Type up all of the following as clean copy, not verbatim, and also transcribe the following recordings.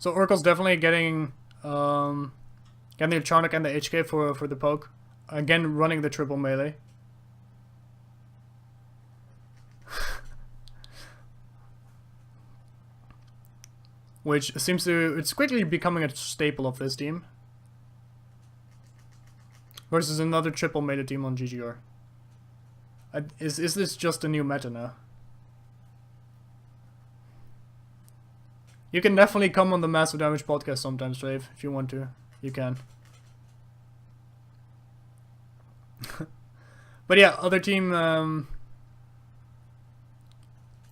So Oracle's definitely getting the Charnock and the HK for the poke. Again, running the triple melee. Which seems to... It's quickly becoming a staple of this team. Versus another triple melee team on GGR. Is this just a new meta now? You can definitely come on the Massive Damage podcast sometimes, Rave, if you want to. You can. But yeah, other team...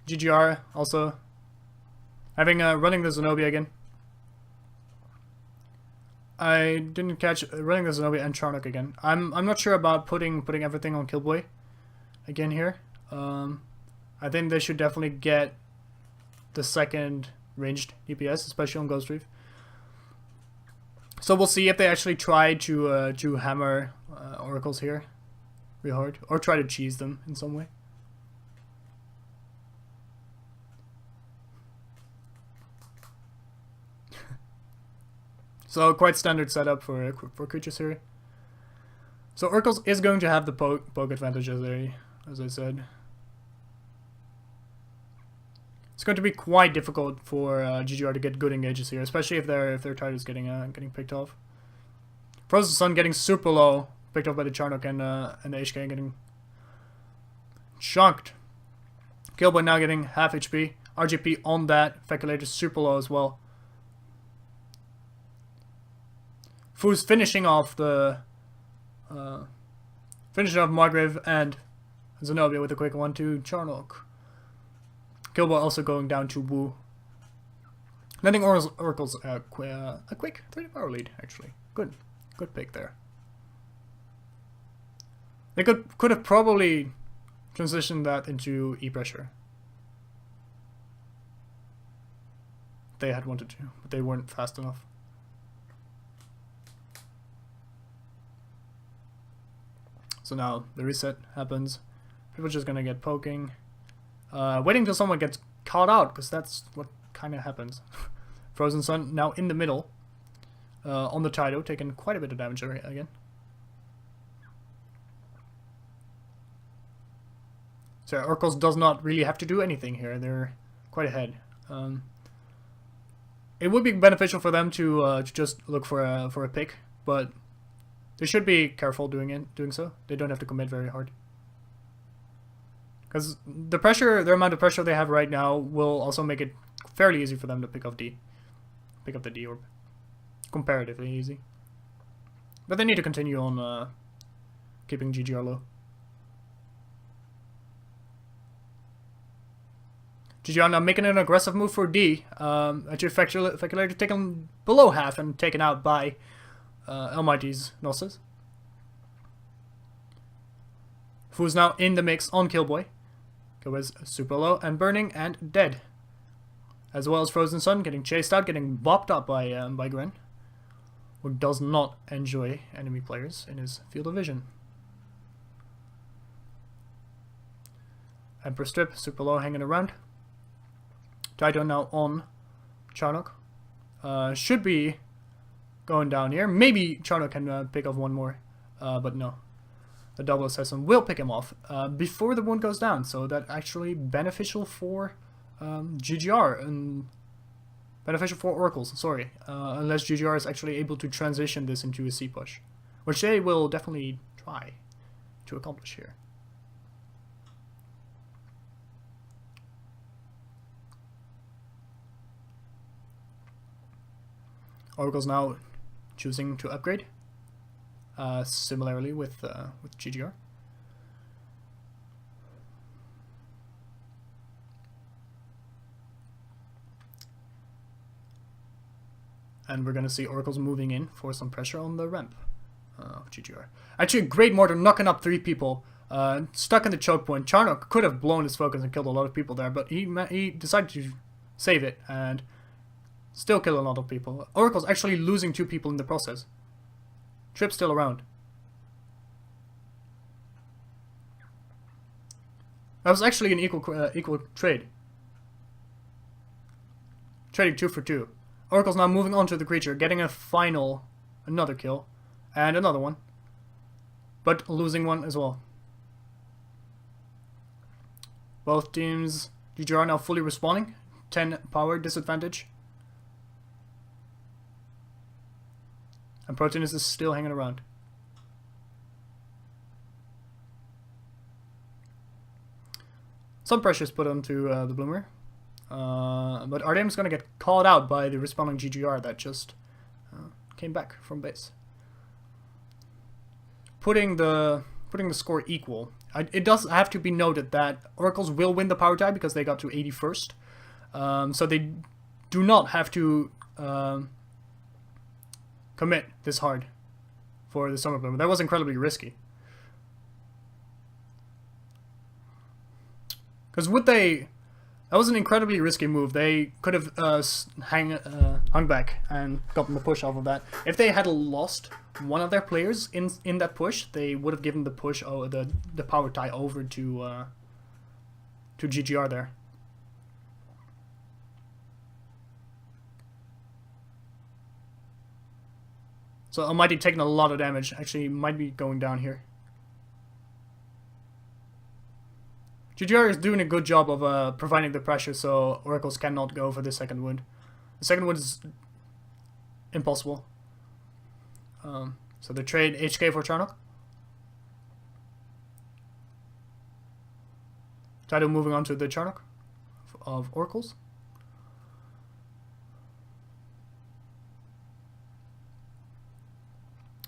GGR also... running the Zenobia again. I didn't catch running the Zenobia and Charnock again. I'm not sure about putting everything on Killboy again here. I think they should definitely get the second ranged DPS, especially on Ghost Reef. So we'll see if they actually try to hammer Oracles here real hard, or try to cheese them in some way. So quite standard setup for creatures here. So Oracles is going to have the poke advantage as I said. It's going to be quite difficult for GGR to get good engages here, especially if their tide is getting picked off. Frozen Sun getting super low, picked off by the Charnock and the HK getting chunked. Killboy now getting half HP. RGP on that. Feculator super low as well. Fu's finishing off Margrave and Zenobia with a quick 1-2 Charnock. Killboy also going down to Wu. Landing Oracle's a quick 30 power lead, actually. Good pick there. They could have probably transitioned that into E-pressure. They had wanted to, but they weren't fast enough. So now the reset happens. People are just gonna get poking. Waiting till someone gets caught out, because that's what kind of happens. Frozen Sun now in the middle. On the Tidal, taking quite a bit of damage again. So Oracles does not really have to do anything here. They're quite ahead. It would be beneficial for them to just look for a pick, but they should be careful doing so. They don't have to commit very hard. Because the amount of pressure they have right now will also make it fairly easy for them to pick up the D orb. Comparatively easy. But they need to continue on keeping GGR low. GGR now making an aggressive move for D. Actually, Feculator taken below half and taken out by Almighty's Gnosis. Fu's now in the mix on Killboy. Killboy's super low and burning and dead. As well as Frozen Sun getting chased out, getting bopped up by Gren, who does not enjoy enemy players in his field of vision. Emperor Strip, super low, hanging around. Taito now on Charnock. Should be going down here. Maybe Charnock can pick off one more, but no. The double assassin will pick him off before the wound goes down, so that's actually beneficial for GGR and beneficial for Oracles, sorry, unless GGR is actually able to transition this into a C push, which they will definitely try to accomplish here. Oracle's now choosing to upgrade. Similarly with GGR. And we're going to see Oracles moving in for some pressure on the ramp of GGR. Actually, a great mortar knocking up 3 people. Stuck in the choke point. Charnock could have blown his focus and killed a lot of people there, but he decided to save it and still kill a lot of people. Oracle's actually losing 2 people in the process. Trip's still around. That was actually an equal trade. Trading 2 for 2. Oracle's now moving on to the creature, getting another kill, and another one, but losing one as well. Both teams, GGR now fully respawning, 10 power disadvantage. And Proteus is still hanging around. Some pressure is put onto the Bloomer. But Artem's gonna get called out by the responding GGR that just came back from base. Putting the score equal. It does have to be noted that Oracles will win the power tie because they got to 81st. So they do not have to commit this hard for the Summer Bloomer. That was incredibly risky. Because that was an incredibly risky move. They could have hung back and gotten the push off of that. If they had lost one of their players in that push, they would have given the push, the power tie over to GGR there. So Almighty taking a lot of damage. Actually, might be going down here. GGR is doing a good job of providing the pressure so Oracles cannot go for the second wound. The second wound is impossible. So they trade HK for Charnock. Title moving on to the Charnock of Oracles.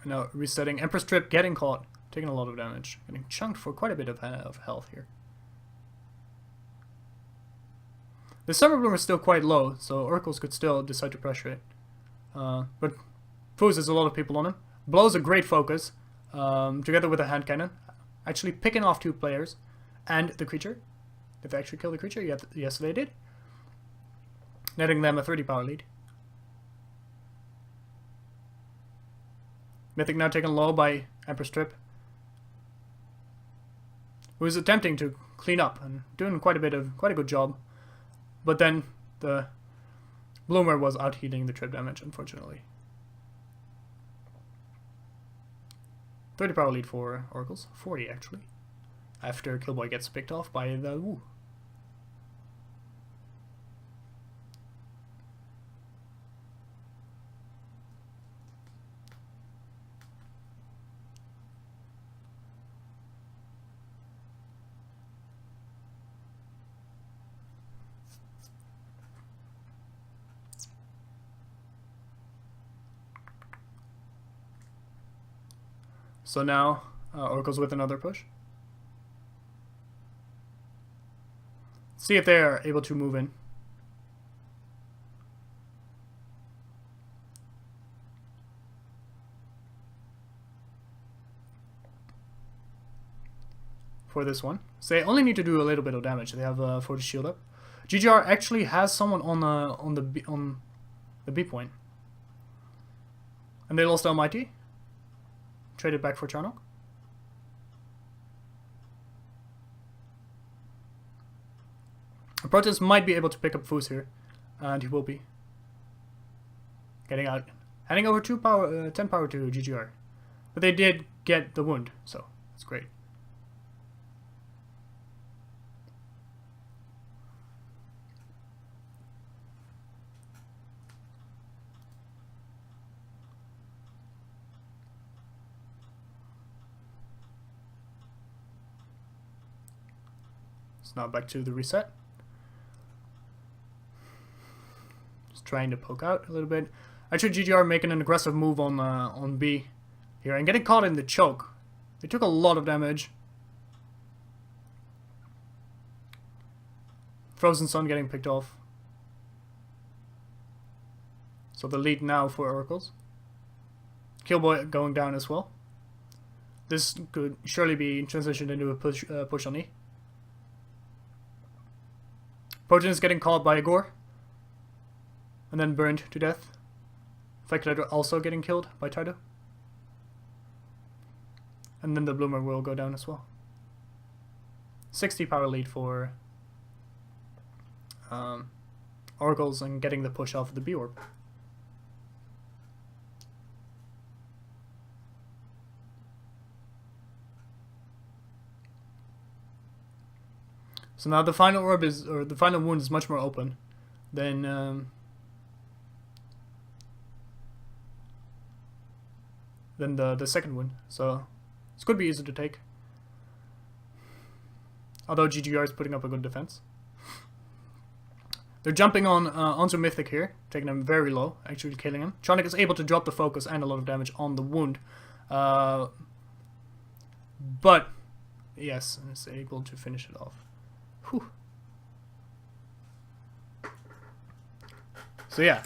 And now resetting. Empress Trip getting caught. Taking a lot of damage. Getting chunked for quite a bit of health here. The Summer Bloom is still quite low, so Oracles could still decide to pressure it. But Foos has a lot of people on him. Blow's a great focus, together with a hand cannon. Actually picking off 2 players and the creature. Did they actually kill the creature? Yes, they did. Netting them a 30 power lead. Mythic now taken low by Empress Trip, who is attempting to clean up and doing quite a good job. But then the Bloomer was out-healing the trip damage, unfortunately. 30 power lead for Oracles. 40, actually. After Killboy gets picked off by the Woo. So now, Oracles with another push. See if they are able to move in. For this one. So they only need to do a little bit of damage. They have 40 shield up. GGR actually has someone on the B point. And they lost Almighty. Traded back for Charnock. Proteus might be able to pick up Foos here, and he will be. Getting out. Handing over 10 power to GGR. But they did get the wound, so that's great. Now back to the reset. Just trying to poke out a little bit. Actually, GGR making an aggressive move on B here and getting caught in the choke. They took a lot of damage. Frozen Sun getting picked off. So the lead now for Oracles. Killboy going down as well. This could surely be transitioned into a push on E. Protein is getting caught by a Gore. And then burned to death. Flector also getting killed by Tido. And then the Bloomer will go down as well. 60 power lead for Oracles and getting the push off of the B orb. So now the final orb is, or the final wound is much more open than the second wound. So it's could be easy to take. Although GGR is putting up a good defense. They're jumping on onto Mythic here, taking him very low, actually killing him. Charnock is able to drop the focus and a lot of damage on the wound. But, yes, is able to finish it off. Whew. So yeah,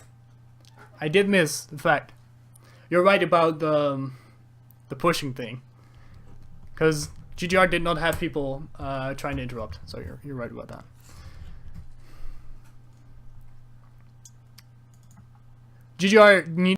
I did miss the fact. You're right about the pushing thing. Because GGR did not have people trying to interrupt, so you're right about that. GGR needs